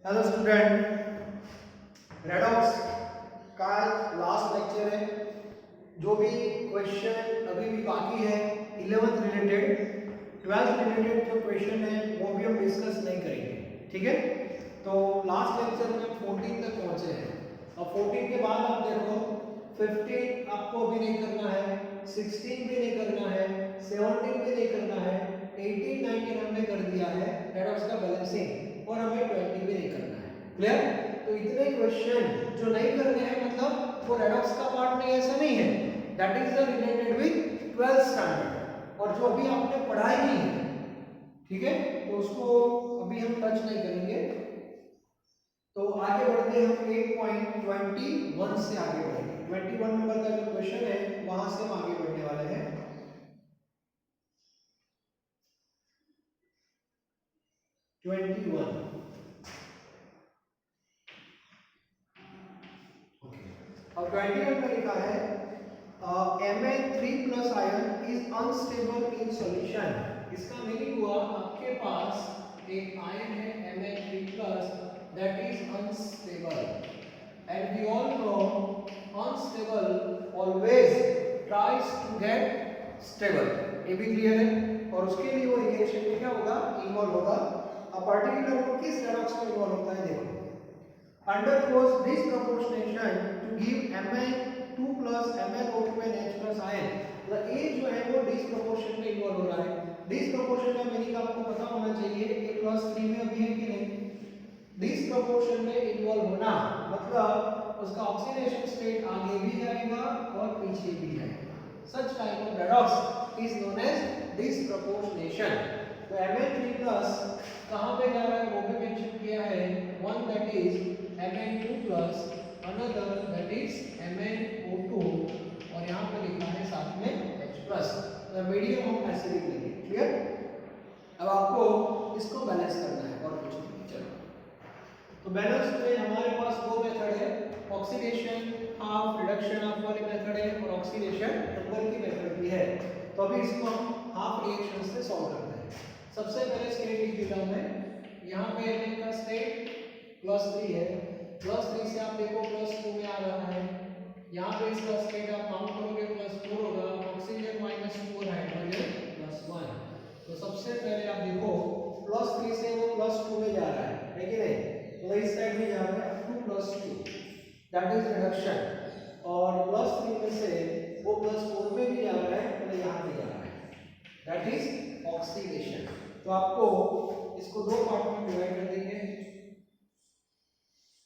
Hello student, redox का last lecture है। जो भी क्वेश्चन अभी भी बाकी है 11th रिलेटेड 12th रिलेटेड जो क्वेश्चन है वो भी हम डिस्कस नहीं करेंगे, ठीक है। तो लास्ट लेक्चर में 14 तक पहुंचे हैं। अब 14 के बाद आप देखो 15 आपको भी नहीं करना है, 16 भी नहीं करना है, 17 भी नहीं करना है, 18 19 हमने कर दिया है रेडॉक्स का बैलेंसिंग, और हमें 20 भी नहीं करना है। क्लियर? तो इतने क्वेश्चन जो नहीं करने हैं मतलब वो रेडॉक्स का पार्ट नहीं, ऐसा नहीं है। That is the related with 12th standard, और जो अभी आपने पढ़ा ही नहीं है, ठीक है, तो उसको अभी हम टच नहीं करेंगे। तो आगे बढ़ते हैं हम 8.21 से आगे बढ़ेंगे। 21 नंबर का जो क्वेश्चन है वहां से हम आगे बढ़ने वाले हैं। 21 और 21 में लिखा है Mn3+ ion is unstable in solution. इसका मीनिंग हुआ आपके पास एक आयन है Mn3+ that is unstable, and we all know unstable always tries to get stable. ये भी क्लियर है। और उसके लिए वो रिएक्शन में क्या होगा, इन्वॉल्व होगा। अब पर्टिकुलर वो किस रेडॉक्स में इन्वॉल्व होता है देखो, undergoes disproportionation to give Mn2 plus MnO2 and H plus ion। मतलब A जो है वो डिसप्रोपोर्शन में इन्वॉल्व हो रहा है। डिसप्रोपोर्शन का मीनिंग आपको पता होना चाहिए, A+3 में अभी है कि नहीं। डिसप्रोपोर्शन में इन्वॉल्व होना मतलब उसका ऑक्सीडेशन स्टेट आगे भी जाएगा और पीछे भी जाएगा। Such type of redox is known as disproportionation. तो Mn3+ कहां पे जा रहा है वो भी मेंशन किया है, one that is Mn2+, another that is MnO2, और यहाँ पे लिखा है साथ में H+। तो मीडियम हम एसिडिक लेंगे। क्लियर? अब आपको इसको बैलेंस करना है और कुछ नहीं। चलो, तो बैलेंस में हमारे पास दो मेथड है, ऑक्सीडेशन हाफ, रिडक्शन हाफ वाली मेथड है, और ऑक्सीडेशन नंबर की मेथड भी है। तो अभी इसको हम हाफ रिएक्शन से सॉल्व करते हैं। सबसे पहले स्टेट लिख देता हूं मैं। यहाँ पे Mn का स्टेट +3 है, +3 से आप देखो +2 में आ रहा है। यहाँ पे इसका स्टेट आप काउंट करोगे +4 होगा, ऑक्सीजन -2 और हाइड्रोजन +1। तो सबसे पहले आप देखो +3 से वो +2 में जा रहा है कि नहीं, तो इस साइड में जा रहा है up to +2, that is reduction. और +3 में से वो +4 में भी जा रहा है, मतलब यहाँ पे जा रहा है, दैट इज ऑक्सीडेशन। तो आपको इसको दो पार्ट में डिवाइड कर देंगे।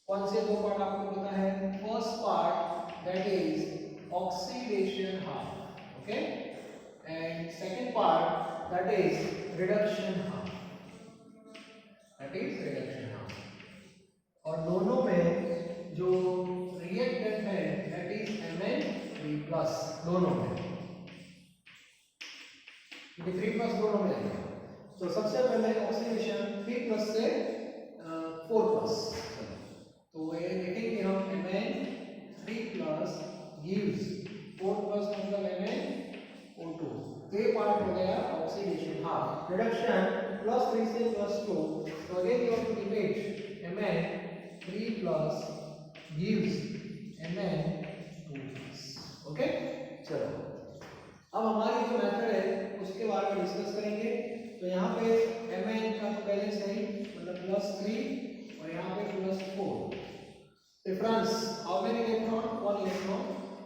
कौन से दो पार्ट आपको पता है? First part that is oxidation half, okay, and second part that is reduction half, that is reduction half. और दोनों में जो रिएक्टेंट है दैट इज Mn3+, दोनों में 3+ दोनों में है। तो सबसे पहले ऑक्सीडेशन 3+ से 4+। तो ये देखेंगे हम Mn3+ gives 4+ मतलब MnO2। ये पार्ट हो गया ऑक्सीडेशन हाफ। रिडक्शन +3 से +2, तो again you have to divide Mn3+ gives Mn2+। Okay, चलो अब हमारी जो मेथड है उसके बारे में डिस्कस करेंगे। तो यहाँ पे Mn का तो बैलेंस है, मतलब +3 और यहाँ पे +4। Difference how many electron, 1 electron.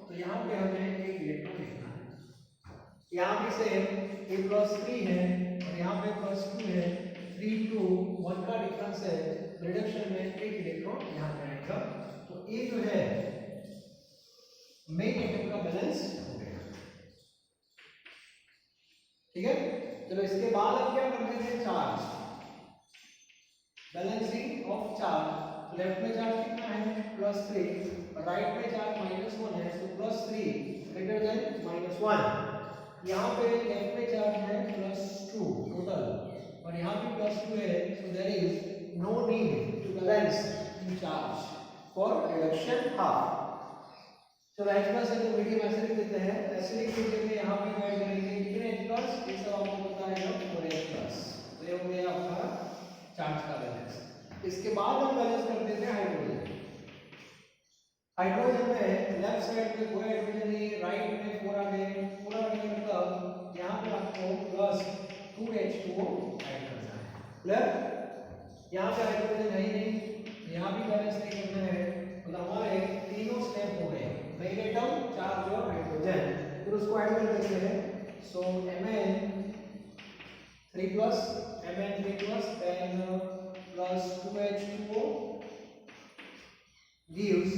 तो यहाँ पे हमें एक इलेक्ट्रॉन लिखना है। यहाँ पे से A+3 है और यहाँ पे +2 है, 3 2 1 का डिफरेंस है। रिडक्शन में एक इलेक्ट्रॉन यहाँ पे आएगा। तो ये जो है मेन एटम का बैलेंस हो गया, ठीक है। चलो इसके बाद अब क्या करते हैं, charge, balancing of charge. Left में चार्ज कितना है +3, राइट में चार्ज -1 है, तो +3 ग्रेटर देन -1। यहाँ पे लेफ्ट में चार्ज है +2 टोटल, और यहाँ भी +2 है, so there is no need to balance in charge for reduction half. चलो H+ है तो मीडियम एसिडिक देते हैं। एसिडिक की जगह यहाँ पे डिवाइड करेंगे कितने H+, ये सब आपको पता है, 4H+। तो ये हो गया आपका चार्ज का बैलेंस। इसके इसके बाद हम बैलेंस करते थे हाइड्रोजन। हाइड्रोजन में लेफ्ट साइड में कोई हाइड्रोजन नहीं, राइट में 4 आ गए, 4 आ गए मतलब यहाँ पे आपको प्लस 2H2O ऐड करना है। क्लियर? यहाँ पे हाइड्रोजन है ही नहीं, यहाँ भी बैलेंस नहीं करना है, मतलब हमारे तीनों स्टेप हो गए, नेगेटिव चार्ज और हाइड्रोजन, फिर उसको ऐड कर देते हैं। सो Mn3 plus then plus 2H2O gives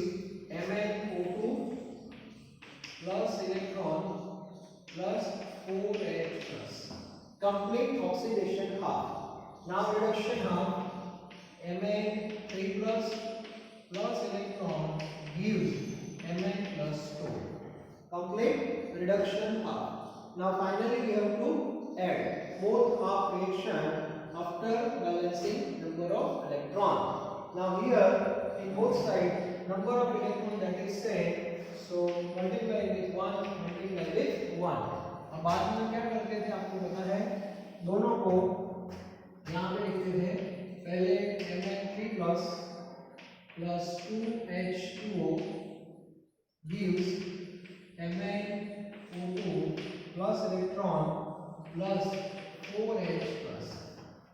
MnO2 plus electron plus 4H plus. Complete oxidation half. Now reduction half. Mn3 plus electron gives Mn plus 2. Complete reduction half. Now finally we have to add both half reaction after balancing number of electron. Now here in both sides number of electron that is same, so multiply with 1, multiply with 1. अब बाद में क्या करते थे आपको पता है, दोनों को यहाँ पे लिखते थे, पहले Mn3 plus 2H2O gives MnO2 plus electron plus 4H plus.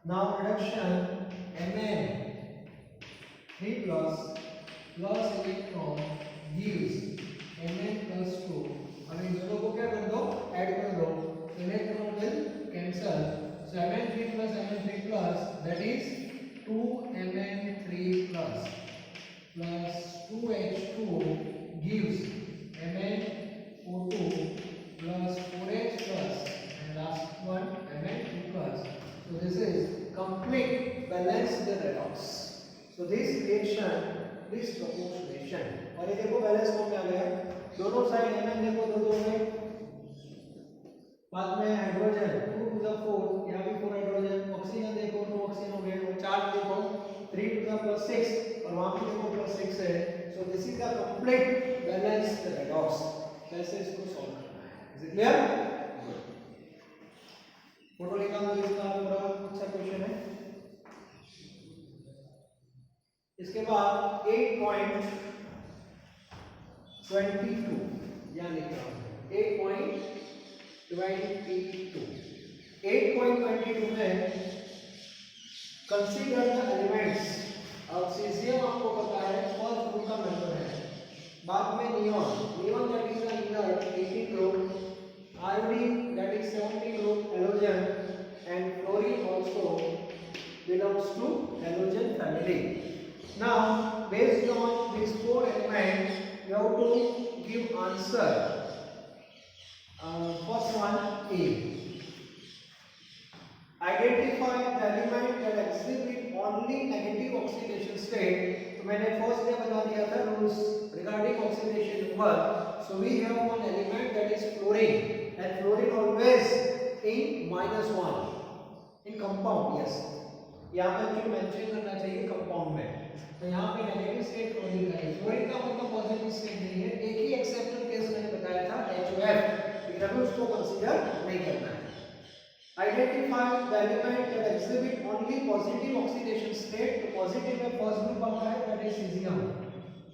Now reduction Mn3 plus electron gives Mn plus 2. अब इन दोनों को क्या कर दो, ऐड कर दो, electron will cancel, so Mn3 plus that is 2Mn3 plus 2H2O gives MnO2 plus 4H plus and last one Mn2 plus. So this is complete balanced redox. So this reaction, this proportionation, और ये देखो balance form में आ गया, दोनों side Mn देखो दो में, बाद में हाइड्रोजन 2 to the 4, यहाँ भी 4 हाइड्रोजन, ऑक्सीजन देखो 2 ऑक्सीजन हो गए, और चार्ज देखो 3 to the plus 6 और वहाँ पे देखो plus 6 है। So this is the complete balanced redox. कैसे इसको सॉल्व करना है, is it clear? फोटो निकाल दो इसका, पूरा अच्छा क्वेश्चन है। इसके बाद 8.22 यहाँ लिख रहा हूँ 8.22 में कंसीडर द एलिमेंट्स। अब सीजियम आपको पता है फर्स्ट ग्रुप का मेंबर है, बाद में neon that is the inert 18 group, iodine that is 70 group, halogen and fluorine also belongs to halogen family. Now based on these four elements you have to give answer. First one A, identify the element that exhibit only negative oxidation state. तो मैंने first day बता दिया था rules regarding oxidation number. So we have one element that is fluorine, and fluorine always in -1 in compound. Yes, यहाँ पे जो mention करना चाहिए कंपाउंड में, तो यहाँ पे नेगेटिव स्टेट फ्लोरीन का है, फ्लोरीन का मतलब पॉजिटिव स्टेट नहीं है, एक ही एक्सेप्शनल केस मैंने बताया था HOF, लेकिन अभी उसको कंसीडर नहीं करना है। Identify the element that exhibit only positive oxidation state, तो पॉजिटिव में फर्स्ट ग्रुप आता है दैट इज सीजियम,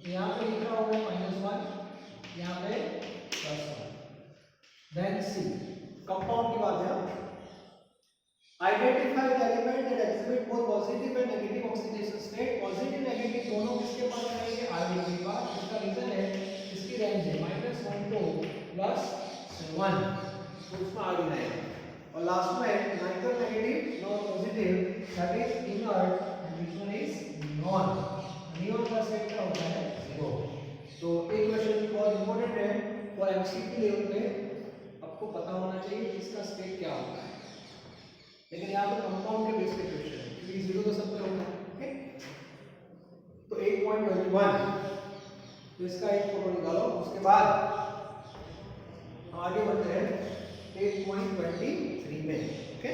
तो यहाँ पे लिखा हुआ है -1, यहाँ पे +1। देन सी, कंपाउंड की बात है, identify the element that exhibit both positive and negative oxidation state. Positive negative दोनों किसके पास रहेंगे, आयोडीन के पास। इसका रीजन है इसकी रेंज है -1 to +1, तो उसमें आयोडीन है। और लास्ट में nitro negative non positive that is inert and this one is non, neon का सेट क्या होता है 0। तो एक क्वेश्चन बहुत इंपॉर्टेंट है और एमसीक्यू लेवल पे आपको पता होना चाहिए इसका स्टेट क्या होता है, लेकिन यहाँ पर कंपाउंड के बेस पे क्वेश्चन है क्योंकि 0 तो सब पे होता है। ओके, तो 8.21, तो इसका एक फोटो निकालो, उसके बाद हम आगे बढ़ते हैं 8.23 में। Okay,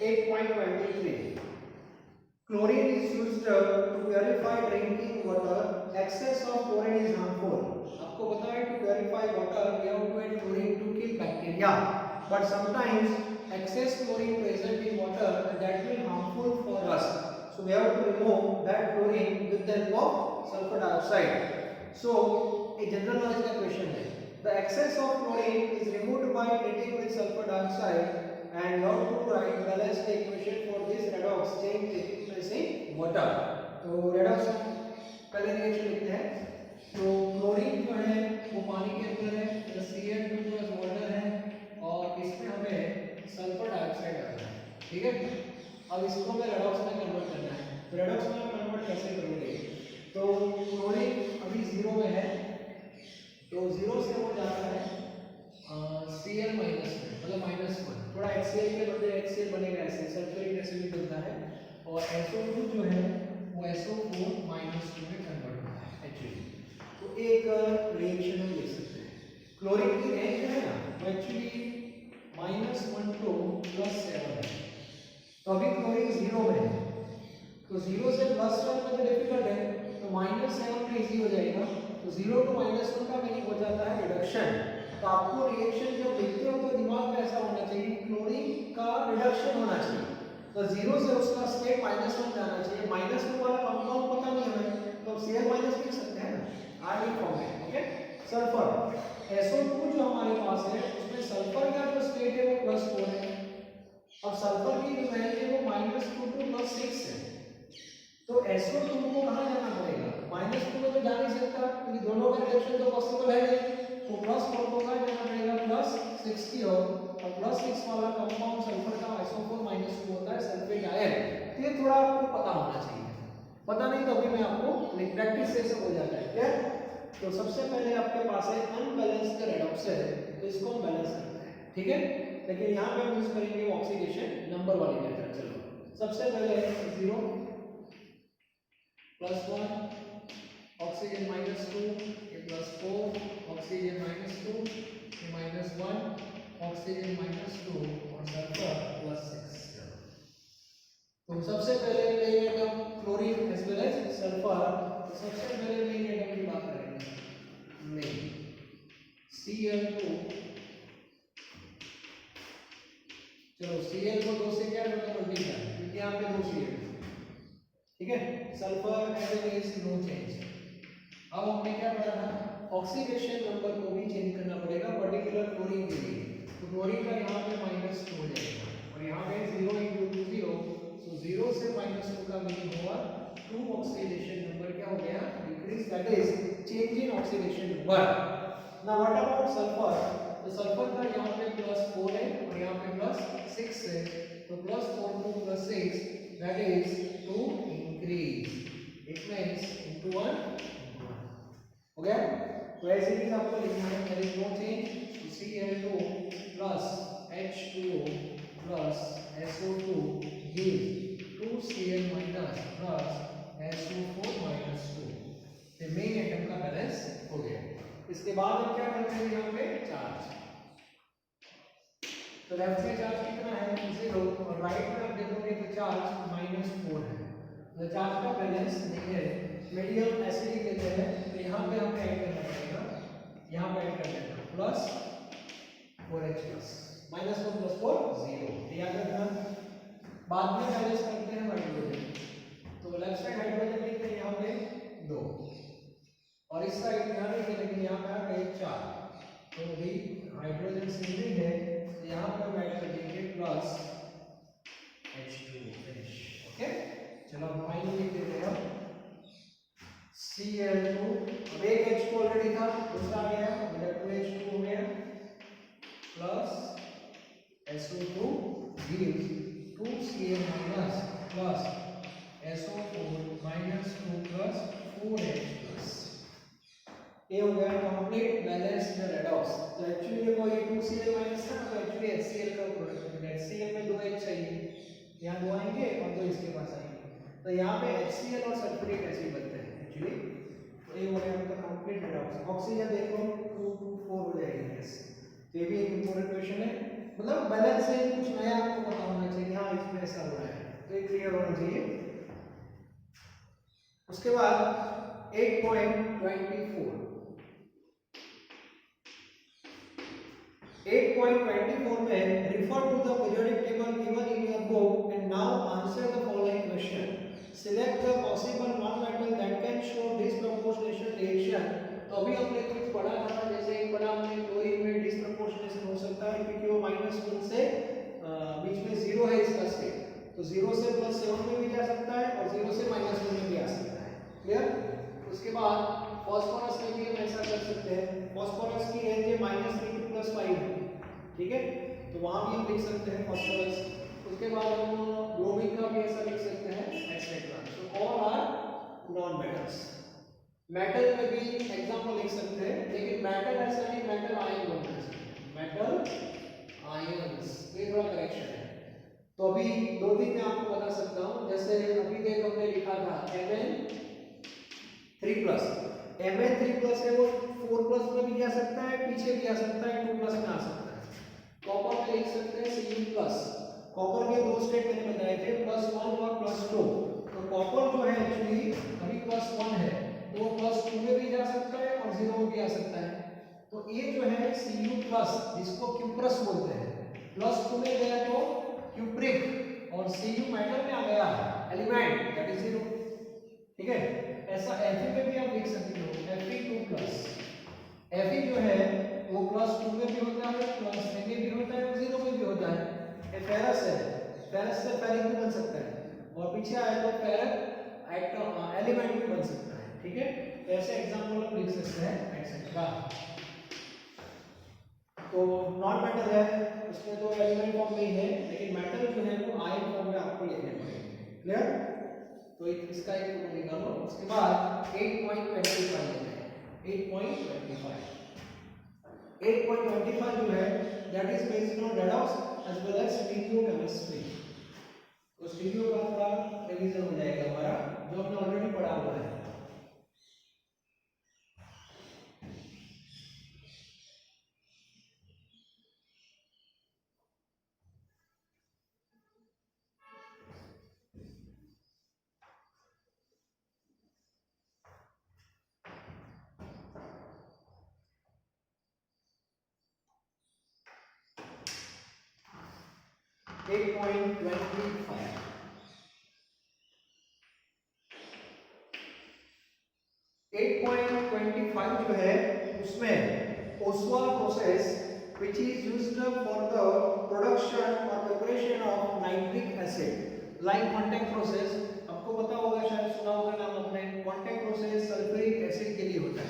8.23 chlorine is used to purify drinking water. Excess of chlorine is harmful. आपको पता है to purify water we have to add chlorine to kill bacteria, but sometimes excess chlorine present in water and that will harmful for us, so we have to remove that chlorine with the help of sulfur dioxide. So a general knowledge का question है, the excess of chlorine is removed by treating with sulfur dioxide and you have to write balance the equation for this redox change taking place in water. तो redox पहले reaction लिखते हैं, तो chlorine जो है वो पानी के अंदर है, तो Cl2 प्लस वाटर है और इसमें हमें सल्फर डाइऑक्साइड डालना है, ठीक है। अब इसको हमें रेडॉक्स में कन्वर्ट करना है, तो रेडॉक्स में कन्वर्ट कैसे करोगे, तो क्लोरीन अभी 0 में है, तो 0 से वो जाता है Cl माइनस में, मतलब -1, थोड़ा HCl के बदले HCl बनेगा, ऐसे सल्फ्यूरिक एसिड भी बनता है, और SO2 जो है वो SO4 -2 में कन्वर्ट होता है एक्चुअली। तो एक रिएक्शन हम लिख सकते हैं, क्लोरीन की रेंज जो है ना वो एक्चुअली -1 to +7 है, तो अभी क्लोरीन 0 में है, तो 0 से +1 में तो डिफिकल्ट है, तो -7 में इजी हो जाएगा, तो 0 to -1 का मीनिंग हो जाता है रिडक्शन। तो आपको रिएक्शन जब लिखते हो तो दिमाग में ऐसा होना चाहिए क्लोरीन का रिडक्शन होना चाहिए, तो 0 से उसका स्टेट -1 जाना चाहिए, -2 वाला कंपाउंड पता नहीं हमें, तो Cl- लिख सकते हैं ना, आयनिक फॉर्म में, ओके। सल्फर SO2 जो हमारे पास है उसमें सल्फर का जो स्टेट है वो +4 है, अब सल्फर की जो वैल्यू है वो -2 to +6 है, तो SO2 को कहां जाना पड़ेगा, -2 में तो जा नहीं सकता क्योंकि दोनों का रिडक्शन तो पॉसिबल है नहीं, तो +4 को कहां जाना पड़ेगा +6 और +6 वाला कंपाउंड सल्फर का SO4 -2 होता है सल्फेट आयन। तो ये थोड़ा आपको पता होना चाहिए, पता नहीं तो अभी मैं आपको प्रैक्टिस से सब हो जाता है, क्लियर। तो सबसे पहले आपके पास है अनबैलेंस्ड रेडॉक्स है, तो इसको हम बैलेंस करते हैं, ठीक है, लेकिन यहाँ पे हम यूज करेंगे ऑक्सीडेशन नंबर वाली मेथड। चलो सबसे पहले 0 +1 ऑक्सीजन -2 ये +4 ऑक्सीजन -2 ये -1 ऑक्सीजन -2 और सल्फर +6। तो सबसे पहले लेंगे हम chlorine as well as sulphur, तो सबसे पहले मेन एटम की बात करेंगे, मेन Cl2, चलो Cl को 2 से क्या करना मल्टीप्लाई, क्योंकि यहाँ पे 2 Cl, ठीक है, sulphur as it is no change. अब हमने क्या पढ़ा था, ऑक्सीडेशन नंबर को भी चेंज करना पड़ेगा पर्टिकुलर क्लोरीन के लिए, तो क्लोरीन का यहाँ पे -2 हो जाएगा और यहाँ पे 0 × 0, सो 0 से -2 का मीनिंग होगा 2 ऑक्सीडेशन नंबर क्या हो गया, decrease, that is change in oxidation number. Now what about sulphur, तो सल्फर का यहाँ पे +4 है और यहाँ पे +6 है, तो +4 to +6 that is 2 increase, it means into 1 हो गया। तो ऐसे ही आपको लिखना है, there is no change, Cl2 plus H2O plus SO2 gives 2Cl minus plus SO4 minus 2, ये मेन एटम का बैलेंस हो गया। इसके बाद हम क्या करते हैं, यहाँ पे चार्ज, तो लेफ्ट में चार्ज कितना है 0 और राइट में आप देखोगे तो चार्ज -4 है, तो चार्ज का बैलेंस नहीं है। मीडियम एसिडिक लेते हैं, तो यहाँ पे हमें ऐड करना पड़ेगा, यहाँ पे ऐड कर देना +4H+, -1 + 4 0, याद रखना। बाद में बैलेंस करते हैं हाइड्रोजन, तो लेफ्ट साइड हाइड्रोजन लिखते हैं यहाँ पे 2 और इस साइड यहाँ लिखते हैं, लेकिन यहाँ पे आ गए 4, तो भी हाइड्रोजन सिंगलिंग है, तो यहाँ पे हम ऐड कर देंगे +H2O फिनिश, ओके। चलो अब फाइनल लिख देते हैं Cl2, अब एक H को ऑलरेडी था, दूसरा आ गया, मतलब 2H2 हो गया plus SO2 gives 2Cl minus plus SO4 minus 2 plus 4H plus, ये हो गया कंप्लीट बैलेंस्ड रेडॉक्स। तो एक्चुअली ये कोई 2Cl माइनस था, तो एक्चुअली HCl का प्रोडक्ट है, HCl में 2H चाहिए, यहाँ 2 आएंगे और 2 इसके पास आएंगे, तो यहाँ पे HCl और सल्फ्यूरिक एसिड बनते हैं एक्चुअली। तो ये हो गया उनका कंप्लीट रेडॉक्स। ऑक्सीजन देखो 2 to 4 हो जाएगी, यस, तो ये भी एक इंपॉर्टेंट क्वेश्चन है। मतलब बैलेंस है, कुछ नया आपको पता होना चाहिए, हाँ इसमें ऐसा हो रहा है, तो ये क्लियर होना चाहिए। उसके बाद 8.24 में refer to the periodic table given in your book and now answer the following question. Select the possible non-metal that can show disproportionation reaction. तो अभी हमने कुछ पढ़ा था, जैसे एक पढ़ा हमने क्लोरीन में डिसप्रपोर्शनेशन हो सकता है क्योंकि वो -1 से बीच में 0 है इसका स्टेट, तो 0 से +7 में भी जा सकता है और 0 से -1 में भी आ सकता है। क्लियर? उसके बाद फास्फोरस में भी हम ऐसा कर सकते हैं, फास्फोरस की रेंज है -3 to +5 है, ठीक है, तो वहां भी हम लिख सकते हैं फास्फोरस। उसके बाद हम ब्रोमीन का भी ऐसा लिख सकते हैं etcetera. So all are non metals. Metal में भी एग्जांपल लिख सकते हैं, लेकिन मेटल ऐसा नहीं, मेटल आयन बोलना चाहिए, मेटल आयंस, ये थोड़ा करेक्शन है। तो अभी 2-3 मैं आपको बता सकता हूं, जैसे अभी देख हमने लिखा था Mn3+, Mn3+ है वो 4+ में भी जा सकता है, पीछे भी आ सकता है, 2+ में आ सकता है। कॉपर में लिख सकते हैं Cu+, कॉपर के दो स्टेट मैंने बताए थे, +1 और +2। तो कॉपर जो है एक्चुअली अभी +1 है, तो +2 में भी जा सकता है और 0 में भी आ सकता है। तो ये जो है Cu+, जिसको क्यूप्रस बोलते हैं, +2 में गया तो क्यूप्रिक, और Cu मेटल में आ गया एलिमेंट, दैट इज 0, ठीक है। ऐसा Fe में भी आप लिख सकते हो, Fe2+, Fe जो है वो +2 में भी होता है, +3 में भी होता है और 0 में भी होता है। ये फेरस है, फेरस से फेरिक भी बन सकता है, और पीछे आए तो फेरस एटम एलिमेंट भी बन सकता है, ठीक है। तो ऐसे एग्जांपल हम लिख सकते हैं एक्सेट्रा। तो नॉन मेटल है, उसमें तो एलिमेंट फॉर्म में ही है, लेकिन मेटल जो है वो आयन फॉर्म में आपको लिखने पड़ेंगे। क्लियर? तो इसका एक फोटो निकालो। उसके बाद 8.25 लेते हैं, 8.25 जो है that is based on redox as well as stereochemistry. तो स्टीरियो का थोड़ा रिवीजन हो जाएगा हमारा, जो हमने ऑलरेडी पढ़ा हुआ है। एट पॉइंट 8.25 जो है उसमें Oswal process which is used for the production or preparation of nitric acid like contact process। आपको पता होगा, शायद सुना होगा नाम आपने, contact process सल्फ्यूरिक एसिड के लिए होता है,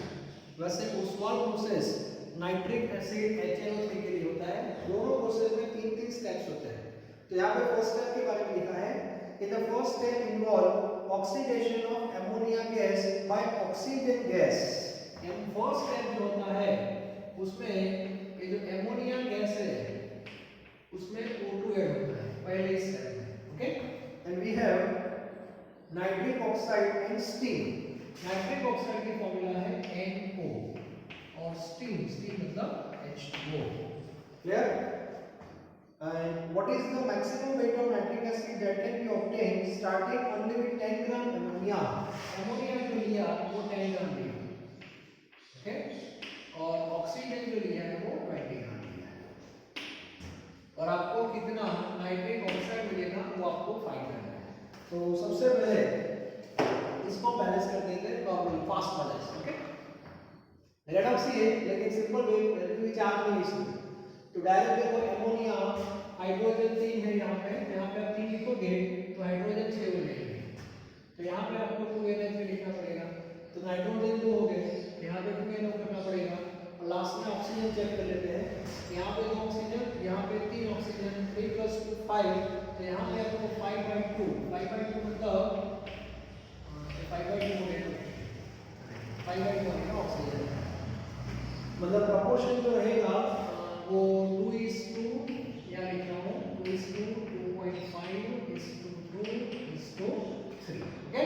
वैसे Oswal process nitric acid HNO3 के लिए होता है। दोनों प्रोसेस में 3-3 स्टेप्स होते हैं। तो यहाँ पे फर्स्ट स्टेप के बारे में लिखा है कि the first step involve oxidation of ammonia gas by oxygen gas. First step जो होता है उसमें ये जो अमोनिया गैस है उसमें O2 ऐड होता है पहले स्टेप में, okay. And we have nitric oxide and steam. Nitric oxide की फॉर्मूला है NO और स्टीम मतलब H2O। Clear? And what is the maximum weight of nitric acid that can be obtained starting only with 10 gram ammonia? Ammonia जो लिया वो 10 ग्राम लिया, okay, और oxygen जो लिया है वो 20 ग्राम लिया है, और आपको कितना नाइट्रिक ऑक्साइड मिलेगा वो आपको फाइंड करना है। तो सबसे पहले इसको बैलेंस कर देते हैं, normal fast balance, okay. Redox ही है लेकिन सिंपल वे विचार नहीं इसमें। तो डायरेक्ट देखो अमोनिया, हाइड्रोजन 3 है यहाँ पे आप 3 लिखोगे तो हाइड्रोजन 6 हो जाएंगे, तो यहाँ पे आपको 2NH लिखना पड़ेगा, तो नाइट्रोजन 2 हो गए, यहाँ पे 2NO करना पड़ेगा, और लास्ट में ऑक्सीजन चेक कर लेते हैं। यहाँ पे 2 ऑक्सीजन, यहाँ पे 3 ऑक्सीजन, 3 + 2 5, तो यहाँ पे आपको 5/2 मतलब 5/2 हो गया, 5/2 है ऑक्सीजन, मतलब प्रोपोर्शन जो रहेगा वो 2:2, या लिख रहा हूँ 2:2.5:2:3, ओके।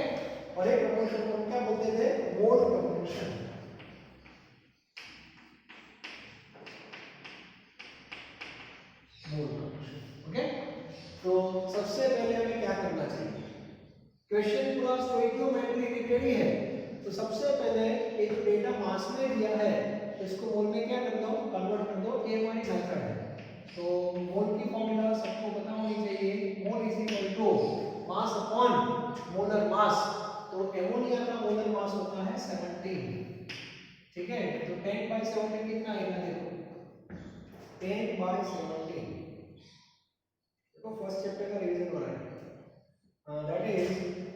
और एक प्रोपोर्शन को क्या बोलते थे? मोल प्रोपोर्शन। मोल क्वेश्चन पूरा स्टोइकियोमेट्री रिलेटेड ही है। तो सबसे पहले एक डेटा मास में दिया है, तो इसको मोल में क्या करता हूँ, कन्वर्ट कर दो। ये हमारी मेथड है। तो मोल की फॉर्मूला सबको पता होनी चाहिए। Mole is equal to mass upon molar mass. तो एमोनिया का मोलर मास होता है 17, ठीक है। तो 10/17 कितना आएगा, देखो 10/17। देखो फर्स्ट चैप्टर का रिवीजन हो रहा है। That is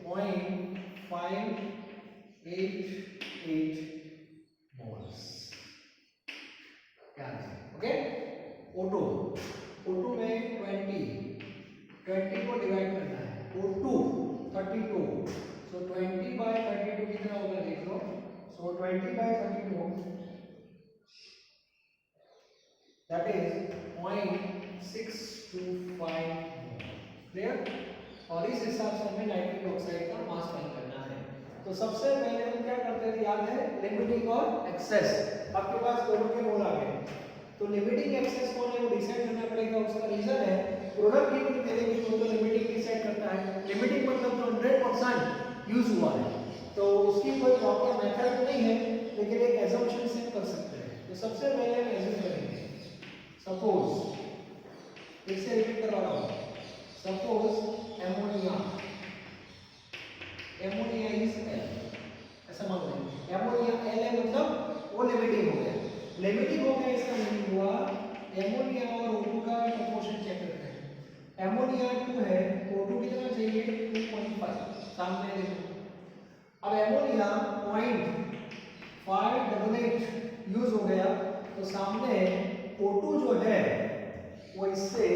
0.588 moles. क्या है, ओके। O2 में 20 को डिवाइड करना है। O2 32, सो 20/32 कितना होगा देख लो। सो 20/32 दैट इज 0.625 क्लियर। और इस हिसाब से हमें नाइट्रिक ऑक्साइड का मास फाइंड करना है। तो सबसे पहले हम क्या करते थे, याद है, लिमिटिंग और एक्सेस। आपके पास दोनों के मोल आ गए, तो लिमिटिंग एक्सेस कौन है वो डिसाइड करना पड़ेगा। उसका रीजन है प्रोडक्ट कितनी मिलेगी तो लिमिटिंग डिसाइड करता है। लिमिटिंग मतलब जो 100% यूज हुआ है, तो उसकी कोई प्रॉपर मेथड नहीं है, लेकिन एक assumption से कर सकते हैं। तो सबसे पहले हम एज्यूम करेंगे, सपोज, फिर से रिपीट करवा रहा हूं, सपोज एमोनिया इज L, ऐसा मान लेंगे। एमोनिया L है, मतलब वो लिमिटिंग हो गया। लिमिटिंग हो गया इसका मीनिंग हुआ एमोनिया और O2 का प्रोपोर्शन चेक करते हैं। एमोनिया 2 है, O2 कितना चाहिए, 2.5, सामने देखो। अब एमोनिया 0.588 यूज हो गया, तो सामने O2 जो है वो इससे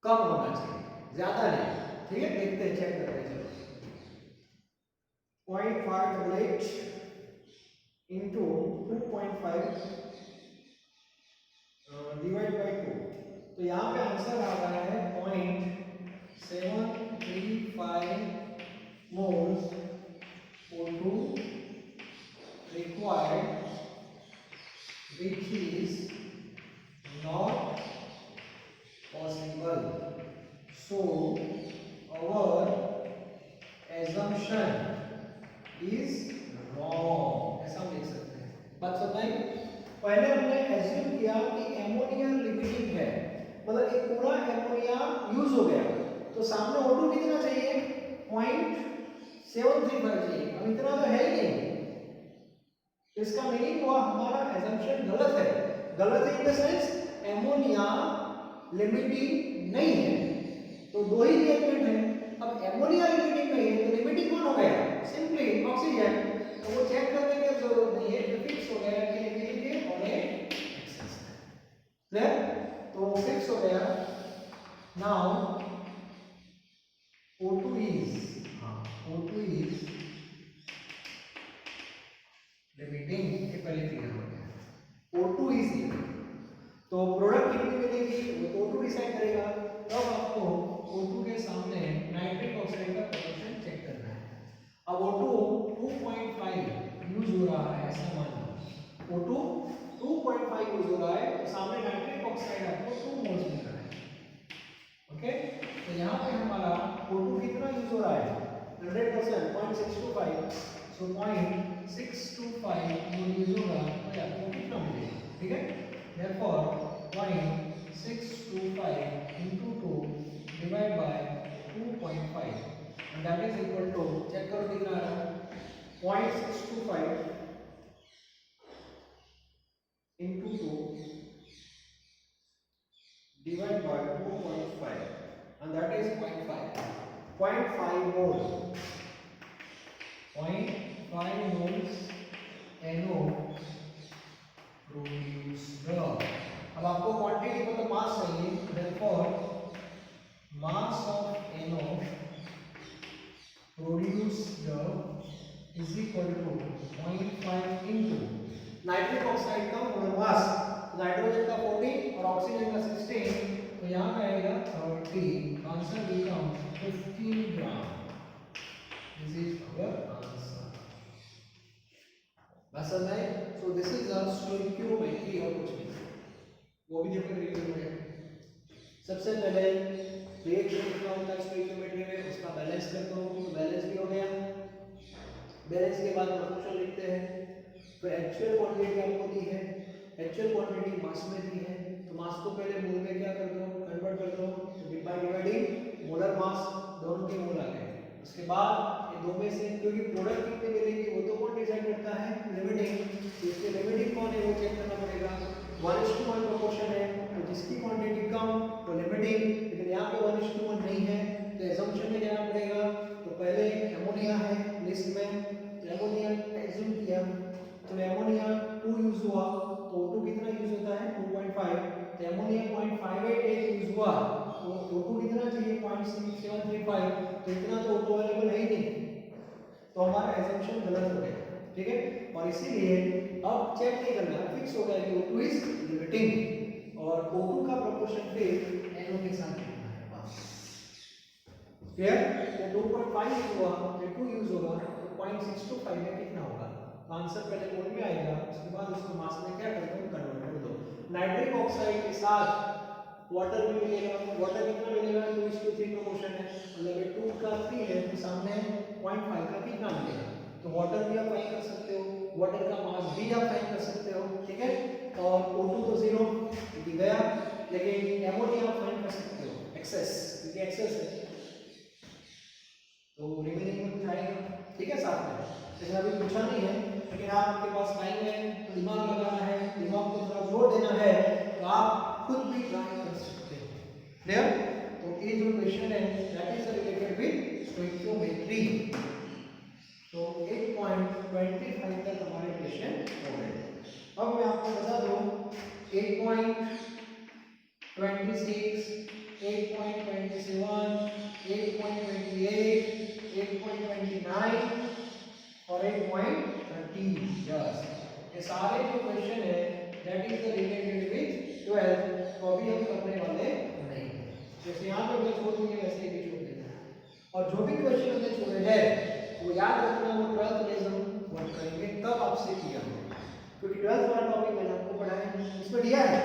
कम होना चाहिए, ज्यादा नहीं, ठीक है। देखते हैं, चेक करते हैं। चलो 0.588 into 2.5 डिवाइड बाय 2, तो यहाँ पे आंसर आ रहा है 0.735 moles O2 required, which is not possible. So our assumption is wrong, ऐसा हम लिख सकते हैं। बात समझ आई? पहले हमने एज्यूम किया कि एमोनिया लिमिटिंग है, मतलब एक पूरा एमोनिया यूज हो गया, तो सामने O2 कितना चाहिए, 0.735 चाहिए। अब इतना तो है ही नहीं, तो इसका मीनिंग हुआ हमारा एजम्पशन गलत है। गलत है in the sense ammonia limiting नहीं है। तो दो ही रिएक्टेंट है। अब एमोनिया लिमिटिंग नहीं है, तो लिमिटिंग कौन हो गया, सिंपली ऑक्सीजन। तो वो चेक करने की जरूरत नहीं है, जो फिक्स हो गया कि लिमिटिंग है और एक्सेस है। क्लियर? तो फिक्स हो गया। नाउ O2 is लिमिटिंग के पहले क्लियर हो गया। O2 इज लिमिटिंग, तो प्रोडक्ट कितनी मिलेगी वो O2 डिसाइड करेगा। तब आपको O2 के सामने नाइट्रिक ऑक्साइड का प्रोपोर्शन चेक करना है। अब O2 2.5 यूज हो रहा है, ऐसा मान लो O2 2.5 यूज हो रहा है, तो सामने नाइट्रिक ऑक्साइड आपको 2 मोल्स मिल रहा है। ओके, तो यहाँ पे हमारा O2 कितना यूज हो रहा है, 100%, 0.625, सो 0.625 मोल यूज होगा, तो आपको कितना मिलेगा, ठीक है। Therefore 0.625 into 2 divided by 2.5, and that is equal to, check करो कितना आ रहा है, 0.625 into 2 divided by 2.5, and that is 0.5 mole, 0.5 moles NO produced। अब आपको क्वांटिटी मतलब मास चाहिए, therefore mass of NO produced is equal to 0.5 into nitric oxide का molar mass, nitrogen का 40 और ऑक्सीजन का 16, तो यहाँ पे आएगा 30, answer become 15 gram. This is our answer. बस समझ आए? So this is a stoichiometry और कुछ नहीं, वो भी देखो रिवीजन में। सबसे पहले रिएक्शन कितना होता है स्टोइकियोमेट्री में, उसका बैलेंस करते हो तो बैलेंस भी हो गया। बैलेंस के बाद प्रोपोर्शन लिखते हैं। तो एक्चुअल क्वांटिटी आपको दी है, एक्चुअल क्वांटिटी मास में दी है, तो मास को पहले मोल में क्या कर दो, कन्वर्ट कर दो, तो डिवाइडिंग मोलर मास, दोनों के मोल आ गए। उसके बाद ये दो में से क्योंकि प्रोडक्ट कितने मिलेगी वो तो कौन डिसाइड करता है, लिमिटिंग। इसके लिमिटिंग कौन है वो चेक करना पड़ेगा। 1:1 प्रोपोर्शन है तो जिसकी क्वांटिटी कम तो लिमिटिंग, लेकिन यहाँ पे 1:1 नहीं है तो एजम्पशन में जाना पड़ेगा। तो पहले एमोनिया है लिस्ट में, तो एमोनिया एज्यूम किया, तो एमोनिया 2 यूज हुआ, तो O2 कितना यूज होता है 2.5, तो एमोनिया 0.588 यूज हुआ, तो O2 कितना चाहिए 0.6735, तो इतना तो O2 अवेलेबल है ही नहीं, तो हमारा एजम्पशन गलत हो गया। ठीक है, और इसीलिए अब चेक नहीं करना, फिक्स हो गया कि O2 इज लिमिटिंग और O2 का प्रोपोर्शन फिर NO के साथ लिखना है बस। क्लियर? तो 2.5 यूज हुआ, तो 2 यूज होगा, तो 0.625 में कितना होगा, आंसर पहले मोल में आएगा, उसके बाद उसको मास में क्या कर दो, कन्वर्ट कर दो। नाइट्रिक ऑक्साइड के साथ वाटर भी मिलेगा, वाटर कितना मिलेगा 2:3 प्रोपोर्शन है, मतलब 2 का 3 है तो सामने 0.5 का कितना मिलेगा, तो वाटर भी आप फाइंड कर सकते हो, वाटर का मास भी आप फाइंड कर सकते हो। ठीक है, और O2 तो 0 दिख गया, लेकिन एमोनिया आप फाइंड कर सकते हो एक्सेस, क्योंकि एक्सेस है तो रिमेनिंग में कुछ आएगा। ठीक है साथ में, लेकिन अभी पूछा नहीं है, लेकिन आपके पास टाइम है तो दिमाग लगाना है, दिमाग को थोड़ा जोर देना है, तो आप खुद भी ट्राई कर सकते हो। क्लियर? तो ये जो क्वेश्चन है that is related with stoichiometry. तो 8.25 तक हमारे क्वेश्चन हो गए। अब मैं आपको बता दूं 8.26, 8.27, 8.28, 8.29 और 8.30। यस, ये सारे जो क्वेश्चन है दैट इज रिलेटेड विद 12, तो अभी हम करने वाले नहीं हैं। जैसे यहाँ पे मैं छोड़ दूंगी वैसे ही छोड़ देना है, और जो भी क्वेश्चन हमने छोड़े हैं वो याद रखना, वो 12th लेसन वर्क करेंगे तब आपसे किया, क्योंकि 12th वाला टॉपिक मैंने आपको पढ़ाया है, इसमें दिया है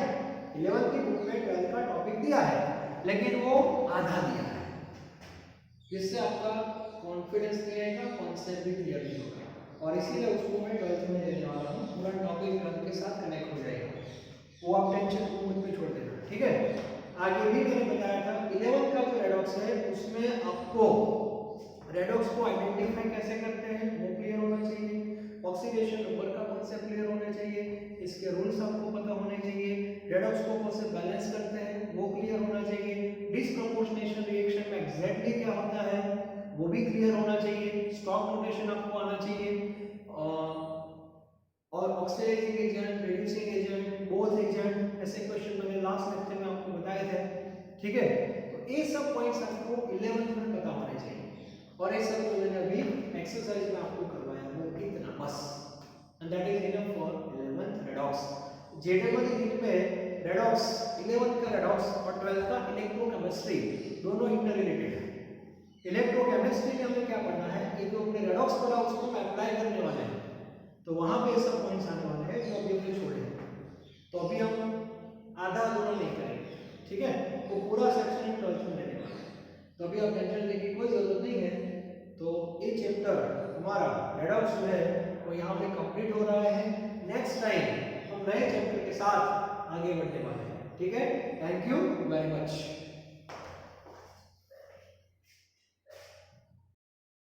11th की बुक में 12th का टॉपिक दिया है, लेकिन वो आधा दिया है, जिससे आपका कॉन्फिडेंस नहीं आएगा, कॉन्सेप्ट भी क्लियर नहीं होगा, और इसीलिए उसको मैं 12th में देने वाला हूँ, पूरा टॉपिक 12th के साथ कनेक्ट हो जाएगा, वो आप टेंशन को मुझ पे छोड़ देना। ठीक है, आगे भी मैंने बताया था 11th का जो रेडॉक्स है उसमें आपको रेडॉक्स को आइडेंटिफाई कैसे करते हैं वो क्लियर होना चाहिए, ऑक्सीडेशन नंबर का कॉन्सेप्ट क्लियर होना चाहिए, इसके रूल्स आपको पता होने चाहिए, रेडॉक्स को कैसे बैलेंस करते हैं वो क्लियर होना चाहिए, डिसप्रपोर्शनेशन रिएक्शन में एग्जैक्टली क्या होता है वो भी क्लियर होना चाहिए, स्टॉक नोटेशन आपको आना चाहिए, और oxidising agent, reducing agent, both agent, ऐसे क्वेश्चन मैंने लास्ट लेक्चर में आपको बताए थे। ठीक है, तो ये सब पॉइंट्स आपको 11th में पता होने चाहिए, और ये सब जो मैंने अभी एक्सरसाइज में आपको करवाया वो इतना बस, and that is enough for 11th redox. जेडेबल यूनिट में रेडॉक्स 11th का रेडॉक्स और 12th का इलेक्ट्रोकेमिस्ट्री दोनों इंटर रिलेटेड है। इलेक्ट्रोकेमिस्ट्री में हमें क्या पढ़ना है, ये जो हमने रेडॉक्स पढ़ा उसको हम अप्लाई करने वाले हैं, तो वहां पे सब पॉइंट्स आने वाले हैं जो अभी हमने छोड़े हैं, तो अभी हम आधा अधूरा नहीं करेंगे। ठीक है, तो पूरा सेक्शन 12th में लेने वाले हैं, तो अभी आप टेंशन लेने की कोई जरूरत नहीं है। तो ये चैप्टर हमारा रेडॉक्स जो है वो यहाँ पे कंप्लीट हो रहा है, नेक्स्ट टाइम हम नए चैप्टर के साथ आगे बढ़ने वाले हैं। ठीक है, थैंक यू वेरी मच।